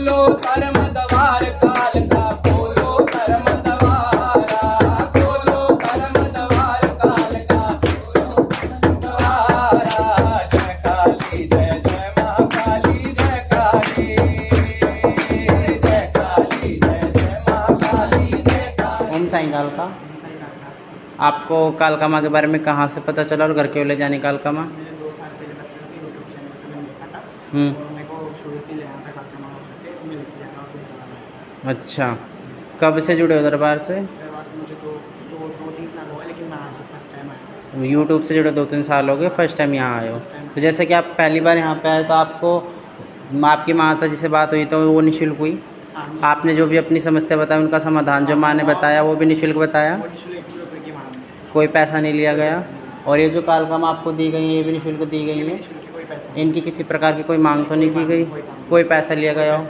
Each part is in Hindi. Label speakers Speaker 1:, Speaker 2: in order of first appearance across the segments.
Speaker 1: खोलो कर्म द्वार काल का, खोलो कर्म द्वारा, खोलो कर्म द्वार काल का, खोलो कर्म द्वारा। जय काली जय जय माँ काली, जय काली, जय काली जय जय माँ काली, जय काली।
Speaker 2: ओम साईं कालका, आपको कालका माँ के बारे में कहाँ से पता चला और घर क्यों ले जाने कालका माँ?
Speaker 3: मैंने 2 साल पहले बच्चे के यूट्यूब चैनल पर मैंने देखा था और मेरे को शुरू से ले आया था काका मामा करके, तो मैं लेके जा रहा हूँ अपने दरबार में।
Speaker 2: अच्छा, कब से जुड़े हो दरबार से?
Speaker 3: दरबार से मुझे 2-3 साल हो गए, लेकिन मैं आज फर्स्ट टाइम आया हूँ।
Speaker 2: यूट्यूब से जुड़े 2-3 साल हो गए, फर्स्ट टाइम यहाँ आए हो।
Speaker 3: First time।
Speaker 2: तो जैसे कि आप पहली बार यहाँ पे आए तो आपको आपकी माता जी से बात हुई तो वो निःशुल्क हुई?
Speaker 3: हाँ,
Speaker 2: आपने जो भी अपनी समस्या बताई उनका समाधान जो माँ ने बताया वो भी निःशुल्क बताया?
Speaker 3: वो निःशुल्क 1 रुपये की मांग है।
Speaker 2: कोई पैसा नहीं लिया गया? और ये जो कालका माँ आपको दी गई है ये भी निःशुल्क दी गई है?
Speaker 3: निःशुल्क कोई पैसा नहीं।
Speaker 2: इनकी किसी प्रकार की कोई मांग तो नहीं की गई?
Speaker 3: कोई मांग नहीं।
Speaker 2: कोई पैसा लिया गया हो?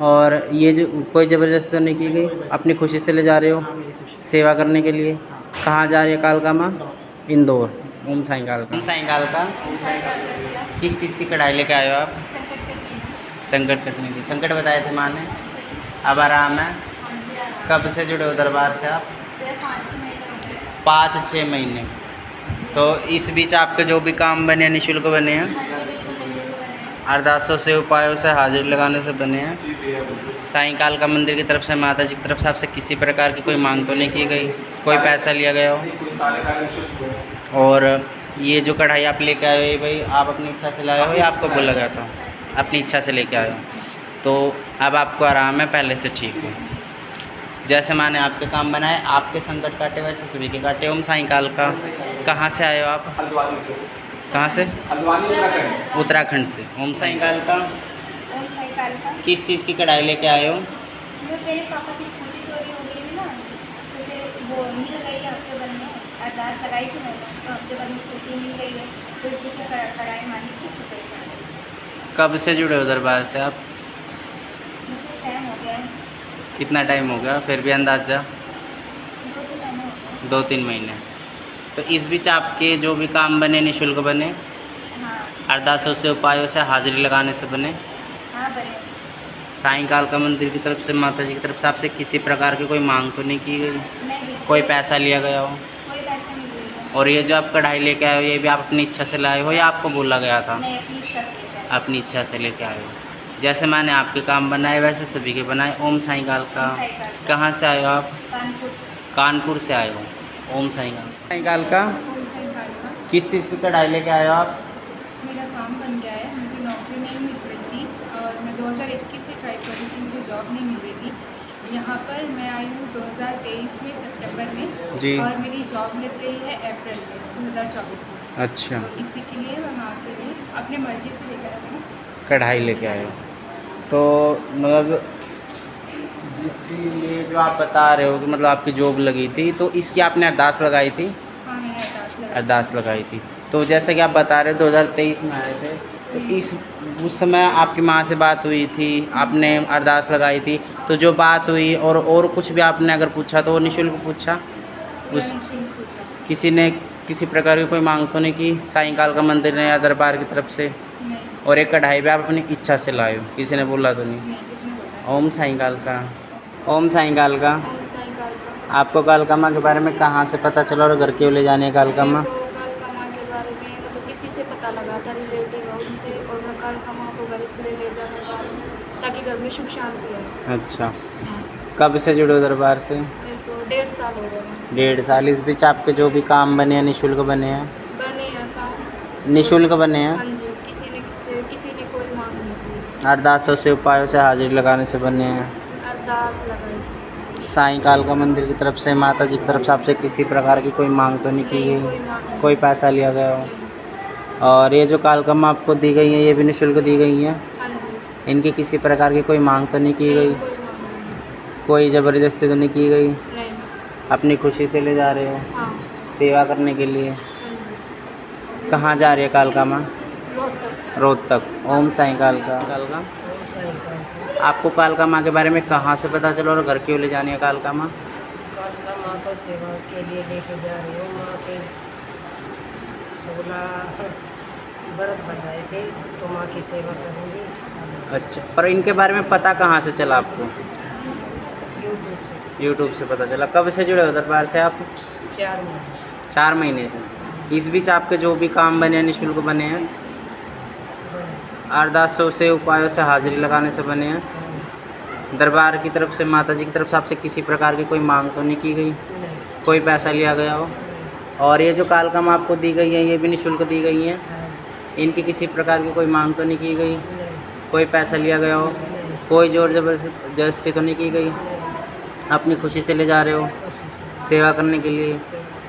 Speaker 2: और ये जो कोई ज़बरदस्ती तो नहीं की गई? अपनी खुशी से ले जा रहे हो
Speaker 3: हाँ, मेरी खुशी।
Speaker 2: सेवा करने के लिए?
Speaker 3: हाँ।
Speaker 2: कहाँ जा रही है कालका माँ? इंदौर। ओम साईं कालका। ओम साईं कालका, किस चीज़ की कढ़ाई लेके आए हो आप? संकट कटने की। संकट बताए थे माँ ने, अब आराम है? कब से जुड़े हो दरबार से आप? 5-6 महीने। तो इस बीच आपके जो भी काम बने हैं निःशुल्क बने हैं? अरदासों से, उपायों से, हाजिरी लगाने से बने हैं? साईं कालका मंदिर की तरफ से, माता जी की तरफ से आपसे किसी प्रकार की कोई मांग तो नहीं की गई? कोई पैसा लिया गया हो? और ये जो कढ़ाई आप लेके आए हो ये भाई आप अपनी इच्छा से लाए हो या आपको बोला गया था? अपनी इच्छा से लेके आए हो। तो अब आपको आराम है, पहले से ठीक हो। जैसे माने आपके काम बनाए, आपके संकट काटे वैसे सभी के काटे। ओम साईं कालका। कहाँ से आए हो आप?
Speaker 1: हल्द्वानी से।
Speaker 2: कहाँ से?
Speaker 1: हल्द्वानी उत्तराखंड।
Speaker 2: उत्तराखंड से। ओम साईं कालका,
Speaker 4: ओम साईं कालका।
Speaker 2: किस चीज़ की कढ़ाई लेके आए हो?
Speaker 4: वो मेरे पापा की स्कूटी चोरी हो गई थी ना, तो फिर वो नहीं लगाई हफ्ते भर में, अरदास लगाई थी मैंने, तो हफ्ते भर में स्कूटी मिल गई है, तो इसी की कढ़ाई मांगी थी, तो पैसा
Speaker 2: कब से जुड़े हो दरबार से आप?
Speaker 4: मुझे टाइम हो गया है,
Speaker 2: कितना टाइम हो गया फिर भी अंदाजा?
Speaker 4: 2-3 महीने हो गए।
Speaker 2: 2-3 महीने। तो इस बीच आपके जो भी काम बने निःशुल्क बने?
Speaker 4: हाँ
Speaker 2: अरदासों से, उपायों से, हाजिरी लगाने से बने?
Speaker 4: हाँ बने।
Speaker 2: साईं कालका मंदिर की तरफ से, माता जी की तरफ से आपसे किसी प्रकार की कोई मांग तो नहीं की गई?
Speaker 4: नहीं,
Speaker 2: कोई पैसा लिया गया हो?
Speaker 4: कोई पैसा नहीं लिया।
Speaker 2: और ये जो आप कढ़ाई लेके आए हो ये भी आप अपनी इच्छा से लाए हो या आपको बोला गया था?
Speaker 4: नहीं, अपनी इच्छा से लेकर आए।
Speaker 2: अपनी इच्छा से लेके आए हो। जैसे मैंने आपके काम बनाए वैसे सभी के बनाए। ओम साईं कालका।
Speaker 4: ओम साईं कालका।
Speaker 2: कहाँ से आए हो आप?
Speaker 4: कानपुर से।
Speaker 2: कानपुर से आए हो। ओम साईं कालका। साईं कालका,
Speaker 5: ओम साईं कालका।
Speaker 2: किस चीज़ की कढ़ाई लेके आए हो आप?
Speaker 5: मेरा काम बन गया है, मुझे नौकरी नहीं मिल रही थी और मैं 2021 से ट्राई कर रही थी, मुझे जॉब नहीं मिल रही थी। यहाँ पर मैं आई हूँ 2023 में सितंबर में
Speaker 2: जी।
Speaker 5: और मेरी जॉब लग गई है अप्रैल में 2024 में।
Speaker 2: अच्छा,
Speaker 5: तो इसी के लिए मैं वहाँ के लिए अपने मर्जी से लेकर आई हूँ।
Speaker 2: कढ़ाई लेके आए हो। तो मतलब जिसकी ये जो आप बता रहे हो कि मतलब आपकी जॉब लगी थी तो इसकी आपने अरदास लगाई थी?
Speaker 5: हाँ, मैंने
Speaker 2: अरदास लगाई थी। तो जैसे कि आप बता रहे हो 2023 में आए थे तो उस समय आपकी माँ से बात हुई थी, आपने अरदास लगाई थी, तो जो बात हुई और कुछ भी आपने अगर पूछा तो वो निःशुल्क पूछा? उस किसी ने किसी प्रकार की कोई मांग तो नहीं की साईं कालका मंदिर ने या दरबार की तरफ से?
Speaker 5: नहीं,
Speaker 2: और एक कढ़ाई भी आप अपनी इच्छा से लाए हो, किसी ने बोला तो नहीं?
Speaker 5: नहीं, किसी ने बोला।
Speaker 2: ओम साईं कालका। ओम साईं कालका,
Speaker 4: ओम साईं कालका।
Speaker 2: आपको कालका माँ के बारे में कहाँ से पता चला और घर क्यों ले जाने है कालका माँ?
Speaker 4: तो कालका माँ के बारे में मतलब किसी से पता लगा था, रिलेटिव है उनसे, और मैं कालका माँ को घर इसलिए ले जाना चाह रही हूँ ताकि घर में सुख शांति है।
Speaker 2: अच्छा, कब से जुड़े हो दरबार से?
Speaker 4: मेरे को 1.5 साल हो गए हैं।
Speaker 2: 1.5 साल। इस बीच आपके जो भी काम बने हैं निःशुल्क बने हैं?
Speaker 4: बने हैं काम।
Speaker 2: निःशुल्क बने हैं?
Speaker 4: हाँ जी, किसी ने कोई मांग नहीं की।
Speaker 2: अरदासों से, उपायों से, हाजिरी लगाने से बने हैं?
Speaker 4: अरदास लगाई थी।
Speaker 2: साईं कालका मंदिर की तरफ से, माता जी की तरफ से आपसे किसी प्रकार की कोई मांग तो नहीं की
Speaker 4: कोई
Speaker 2: गई?
Speaker 4: मांग नहीं।
Speaker 2: कोई पैसा लिया गया हो? और ये जो कालका माँ आपको दी गई हैं ये भी निःशुल्क दी गई हैं?
Speaker 4: हाँ जी,
Speaker 2: इनकी किसी प्रकार की कोई मांग तो नहीं की गई?
Speaker 4: कोई मांग नहीं।
Speaker 2: कोई ज़बरदस्ती तो नहीं की गई?
Speaker 4: नहीं।
Speaker 2: अपनी खुशी से ले जा रहे हो
Speaker 4: हाँ।
Speaker 2: सेवा करने के लिए?
Speaker 4: हाँ जी।
Speaker 2: कहाँ जा रही है कालका माँ?
Speaker 4: रोहतक।
Speaker 2: रोहतक। ओम साईं कालका। कालका, आपको कालका माँ के बारे में कहाँ से पता चला और घर क्यों ले जानी है कालका माँ?
Speaker 6: कालका माँ को सेवा के लिए लेके जा रही हूँ। माँ के 16 व्रत बनाए थे तो माँ की सेवा करूँगी।
Speaker 2: अच्छा, पर इनके बारे में पता कहाँ से चला आपको?
Speaker 6: यूट्यूब से।
Speaker 2: यूट्यूब से पता चला। कब से जुड़े हो दरबार से आप?
Speaker 6: 4 महीने
Speaker 2: 4 महीने से। इस बीच आपके जो भी काम बने हैं निःशुल्क बने हैं? अरदासों से, उपायों से, हाजिरी लगाने से बने हैं? दरबार की तरफ से, माता जी की तरफ से आपसे किसी प्रकार की कोई मांग तो नहीं की गई?
Speaker 6: नहीं।
Speaker 2: कोई पैसा लिया गया हो? और ये जो कालकम आपको दी गई है ये भी निःशुल्क दी गई हैं?
Speaker 6: हाँ।
Speaker 2: इनकी किसी प्रकार की कोई मांग तो नहीं की गई?
Speaker 6: नहीं।
Speaker 2: कोई पैसा लिया गया हो?
Speaker 6: नहीं।
Speaker 2: कोई जोर जबरदस्ती तो नहीं की गई? अपनी खुशी से ले जा रहे हो सेवा करने के लिए?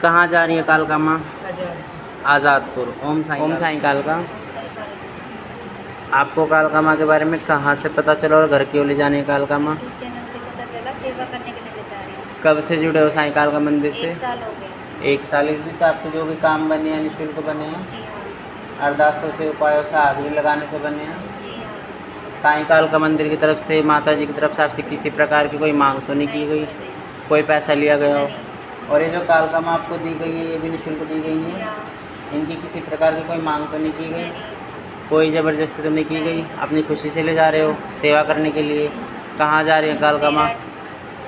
Speaker 2: कहाँ जा रही है कालका माँ? आज़ादपुर। ओम साईं कालका। आपको कालका माँ के बारे में कहाँ से पता चला और घर क्यों ले जाने है कालका माँ?
Speaker 4: चैनल से पता चला, सेवा करने के लिए ले जा रहे हैं।
Speaker 2: कब से जुड़े हो साईं कालका मंदिर से?
Speaker 4: 1 साल हो गए।
Speaker 2: 1 साल। इस बीच आपके जो भी काम बने हैं निःशुल्क बने हैं?
Speaker 4: जी हाँ।
Speaker 2: अरदासों से, उपायों से, हाजिरी लगाने से बने हैं?
Speaker 4: जी हाँ।
Speaker 2: साईं कालका मंदिर की तरफ से, माता जी की तरफ से आपसे किसी प्रकार की कोई मांग तो नहीं की गई? कोई पैसा लिया गया हो? और ये जो कालका माँ आपको दी गई है ये भी निःशुल्क दी गई
Speaker 4: जी
Speaker 2: है?
Speaker 4: हाँ।
Speaker 2: इनकी किसी प्रकार की कोई मांग तो नहीं की गई? कोई ज़बरदस्ती तो नहीं की गई? अपनी खुशी से ले जा रहे हो सेवा करने के लिए? कहाँ जा रही है कालका माँ?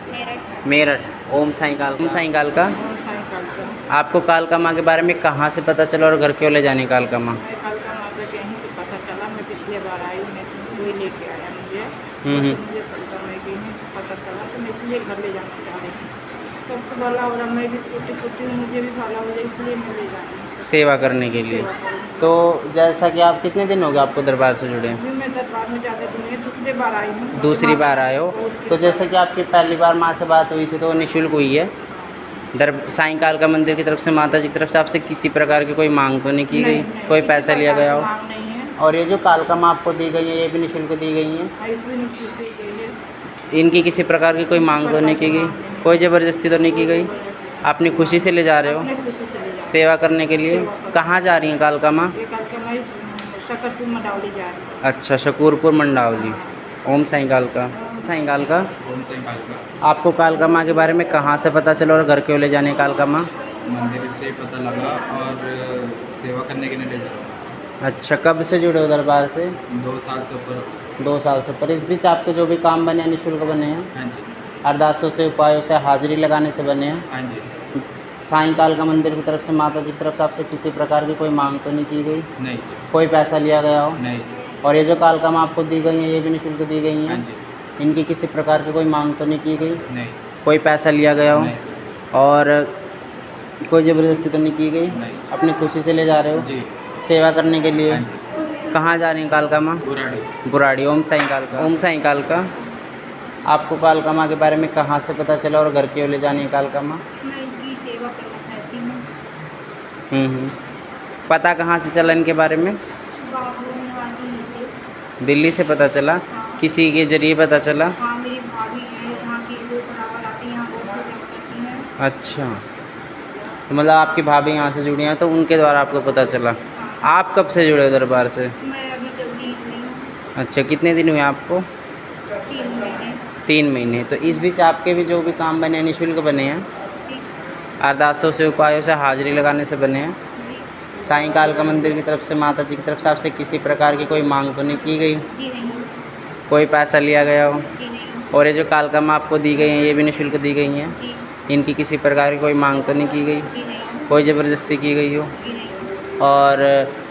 Speaker 4: मेरठ।
Speaker 2: मेरठ। ओम साईं कालका। ओम साईं कालका।
Speaker 3: और साईं कालका।
Speaker 2: आपको कालका माँ के बारे में कहाँ से पता चला और घर क्यों ले जाने कालका माँ?
Speaker 3: मैं कालका माता के यहीं से पता चला। मैं पिछले बार आई, मैं कोई लेके आया मुझे।
Speaker 2: हम्म।
Speaker 3: तो मुझे कालका माँ के यहीं से पता चला तो मैं इसलिए घर ले जाना चाह रही हूँ। सबको भला हो रहा, मैं भी छोटी हूँ, मुझे भी भला हो जाए इसलिए मैं ले जा रही हूँ
Speaker 2: सेवा करने के लिए।
Speaker 3: सेवा करूँ।
Speaker 2: तो जैसा कि आप कितने दिन हो गए आपको दरबार से जुड़े?
Speaker 3: अभी मैं दरबार में ज़्यादा दिन नहीं, दूसरी बार आई हूँ।
Speaker 2: दूसरी बार आए हो। तो जैसे कि आपकी पहली बार माँ से बात हुई थी तो वो निःशुल्क हुई है? साईं कालका मंदिर की तरफ से, माता जी की तरफ से आपसे किसी प्रकार की कोई मांग तो नहीं की गई? कोई पैसा लिया गया हो?
Speaker 3: मांग नहीं है।
Speaker 2: और ये जो कालका माँ आपको दी गई है ये भी निःशुल्क दी गई हैं?
Speaker 3: हाँ, इसमें निश्चित दी गई है।
Speaker 2: इनकी किसी प्रकार की कोई मांग तो नहीं की गई? कोई ज़बरदस्ती तो नहीं की गई? अपनी खुशी से ले जा रहे हो
Speaker 3: अपने खुशी से ले जा
Speaker 2: सेवा करने के लिए? कहाँ जा रही हैं कालका माँ?
Speaker 3: ये कालका माँ शकरपुर मडावली जा रही है।
Speaker 2: अच्छा, शकूरपुर मंडावली। ओम साईं कालका। साईं कालका।
Speaker 1: ओम साईं कालका।
Speaker 2: आपको कालका माँ के बारे में कहाँ से पता चला और घर क्यों ले जाने कालका माँ?
Speaker 1: मंदिर से ही पता लगा और सेवा करने के लिए ले जा रहा हूँ।
Speaker 2: अच्छा, कब से जुड़े हो दरबार से?
Speaker 1: 2 साल से ऊपर।
Speaker 2: 2 साल से। पर इस बीच आपके जो भी काम बने हैं निःशुल्क बने हैं?
Speaker 1: हाँ जी।
Speaker 2: अरदासों से, उपायों से, हाजिरी लगाने से बने हैं?
Speaker 1: हाँ जी।
Speaker 2: साईं कालका मंदिर की तरफ से, माता जी की तरफ से आपसे किसी प्रकार की कोई मांग तो नहीं की गई?
Speaker 1: नहीं।
Speaker 2: कोई पैसा लिया गया हो?
Speaker 1: नहीं।
Speaker 2: और ये जो कालका माँ आपको दी गई हैं ये भी निःशुल्क दी गई
Speaker 1: हाँ
Speaker 2: हैं?
Speaker 1: जी।
Speaker 2: इनकी किसी प्रकार की कोई मांग तो नहीं की गई?
Speaker 1: नहीं।
Speaker 2: कोई पैसा लिया गया हो?
Speaker 1: नहीं।
Speaker 2: और कोई ज़बरदस्ती तो नहीं की गई?
Speaker 1: नहीं।
Speaker 2: अपनी खुशी से ले जा रहे हो
Speaker 1: जी।
Speaker 2: सेवा करने के लिए?
Speaker 1: हाँ जी।
Speaker 2: कहाँ जा रही हैं कालका माँ?
Speaker 1: बुराड़ी।
Speaker 2: बुराड़ी। ओम साईं कालका। ओम साईं कालका। आपको कालका माँ के बारे में कहाँ से पता चला और घर क्यों ले जानी है कालका माँ?
Speaker 5: मैं इनकी सेवा करना चाहती हूँ।
Speaker 2: पता कहाँ से चला इनके बारे में?
Speaker 5: बाबूवादी से।
Speaker 2: दिल्ली से पता चला? किसी के जरिए पता चला?
Speaker 5: हाँ, मेरी भाभी है यहाँ की, वो बराबर आती है यहाँ, वो पूजा करती है।
Speaker 2: अच्छा, तो मतलब आपकी भाभी यहाँ से जुड़ी हैं तो उनके द्वारा आपको पता चला। आप कब से जुड़े हो दरबार से?
Speaker 5: मैं अभी जल्दी जुड़ी हूँ।
Speaker 2: अच्छा, कितने दिन हुए आपको?
Speaker 5: 3 महीने।
Speaker 2: 3 महीने। तो इस बीच आपके भी जो भी काम बने हैं निःशुल्क बने हैं?
Speaker 5: ठीक।
Speaker 2: अरदासों से, उपायों से, हाजिरी लगाने से बने हैं?
Speaker 5: जी।
Speaker 2: साईं कालका मंदिर की तरफ से, माता जी की तरफ से आपसे किसी प्रकार की कोई मांग तो नहीं की गई?
Speaker 5: जी नहीं।
Speaker 2: कोई पैसा लिया गया हो?
Speaker 5: जी नहीं।
Speaker 2: और ये जो कालका माँ आपको दी गई हैं ये भी निःशुल्क दी गई हैं?
Speaker 5: जी।
Speaker 2: इनकी किसी प्रकार की कोई मांग तो नहीं की गई?
Speaker 5: जी नहीं।
Speaker 2: कोई ज़बरदस्ती की गई हो?
Speaker 5: जी नहीं।
Speaker 2: और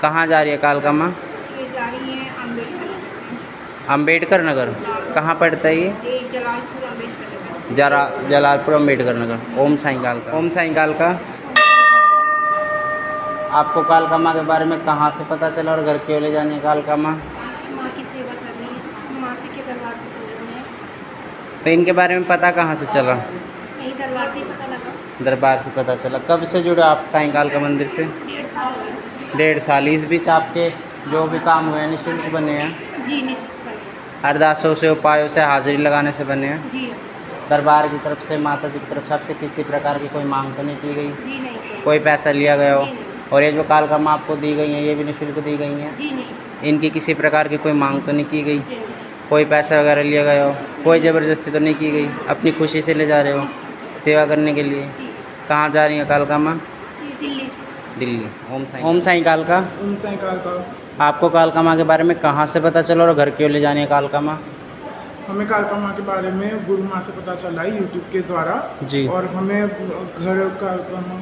Speaker 2: कहाँ जा रही है कालका माँ?
Speaker 5: ये जा रही है अम्बेडकर।
Speaker 2: अम्बेडकर नगर। कहाँ पड़ता है ये?
Speaker 5: ये जलालपुर अम्बेडकर नगर।
Speaker 2: जलालपुर अम्बेडकर नगर। ओम साईं कालका। ओम साईं कालका। आपको कालका माँ के बारे में कहाँ से पता चला और घर क्यों ले जानी है कालका माँ?
Speaker 5: माँ की सेवा कर रही है, माँ के दरबार से बोल रही है।
Speaker 2: तो इनके बारे में पता कहाँ से चला?
Speaker 5: यही दरबार से ही पता लगा।
Speaker 2: दरबार से पता चला। कब से जुड़े आप साईं कालका मंदिर से?
Speaker 5: 1.5 साल हो गए।
Speaker 2: 1.5 साल। इस बीच आपके जो भी काम हुए हैं निःशुल्क बने हैं?
Speaker 5: जी निश्चित।
Speaker 2: अरदासों से, उपायों से, हाजिरी लगाने से बने हैं?
Speaker 5: जी।
Speaker 2: दरबार की तरफ से, माता जी की तरफ से आपसे किसी प्रकार की कोई मांग तो नहीं की गई?
Speaker 5: जी नहीं।
Speaker 2: कोई पैसा लिया गया हो?
Speaker 5: जी नहीं।
Speaker 2: और ये जो कालका माँ आपको दी गई हैं ये भी निःशुल्क दी गई हैं?
Speaker 5: जी नहीं।
Speaker 2: इनकी किसी प्रकार की कोई मांग तो नहीं की गई?
Speaker 5: जी नहीं।
Speaker 2: कोई पैसा वगैरह लिया गया हो? कोई ज़बरदस्ती तो नहीं की गई? अपनी खुशी से ले जा रहे हो सेवा करने के लिए?
Speaker 5: जी।
Speaker 2: कहाँ जा रही हैं कालका माँ?
Speaker 5: ये दिल्ली।
Speaker 2: दिल्ली। ओम साईं कालका।
Speaker 7: ओम साईं कालका।
Speaker 2: आपको कालका माँ के बारे में कहाँ से पता चला और घर क्यों ले जानी है कालका माँ?
Speaker 7: हमें कालका माँ के बारे में गुरु माँ से पता चला है यूट्यूब के द्वारा
Speaker 2: जी।
Speaker 7: और हमें घर कालका माँ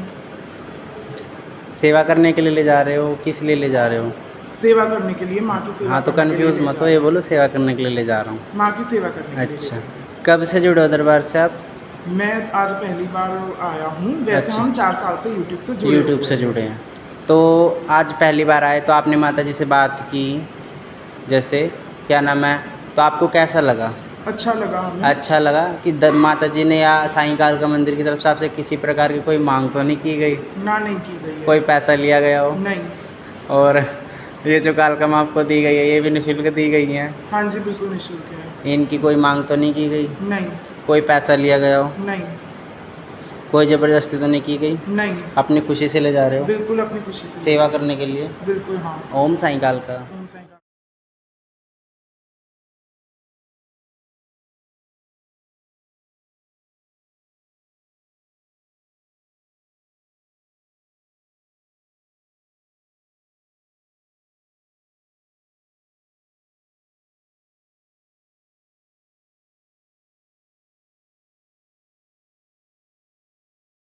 Speaker 2: सेवा करने के लिए ले जा रहे हो, किस लिए ले जा रहे हो?
Speaker 7: सेवा करने के लिए, माँ की सेवा।
Speaker 2: हाँ तो
Speaker 7: करने के लिए
Speaker 2: कंफ्यूज
Speaker 7: ले
Speaker 2: मत
Speaker 7: जा
Speaker 2: हो,
Speaker 7: रहे
Speaker 2: ये बोलो सेवा करने के लिए ले जा रहा हूँ।
Speaker 7: हैं। माँ की सेवा करने के लिए ले जा
Speaker 2: अच्छा,
Speaker 7: रहे हैं।
Speaker 2: कब से जुड़े हो दरबार से आप?
Speaker 7: मैं आज पहली बार आया हूँ, वैसे
Speaker 2: अच्छा।
Speaker 7: हम 4 साल से यूट्यूब से जुड़े
Speaker 2: यूट्यूब
Speaker 7: हुए
Speaker 2: से
Speaker 7: हैं।
Speaker 2: जुड़े हैं। तो आज पहली बार आए तो आपने माता जी से बात की, जैसे क्या नाम है, तो आपको कैसा लगा?
Speaker 7: अच्छा लगा हमें।
Speaker 2: अच्छा लगा कि माता जी ने या साईं कालका मंदिर की तरफ से आपसे किसी प्रकार की कोई मांग तो नहीं की गई?
Speaker 7: ना, नहीं की गई है।
Speaker 2: कोई पैसा लिया गया हो?
Speaker 7: नहीं।
Speaker 2: और ये जो कालका माँ आपको दी गई है ये भी निःशुल्क दी गई है?
Speaker 7: हाँ जी, बिल्कुल निःशुल्क है।
Speaker 2: इनकी कोई मांग तो नहीं की गई?
Speaker 7: नहीं।
Speaker 2: कोई पैसा लिया गया हो?
Speaker 7: नहीं।
Speaker 2: कोई ज़बरदस्ती तो नहीं की गई?
Speaker 7: नहीं।
Speaker 2: अपनी खुशी से ले जा रहे हो?
Speaker 7: बिल्कुल अपनी खुशी से।
Speaker 2: सेवा करने के लिए?
Speaker 7: बिल्कुल हाँ।
Speaker 2: ओम साईं कालका।
Speaker 7: ओम साईं कालका।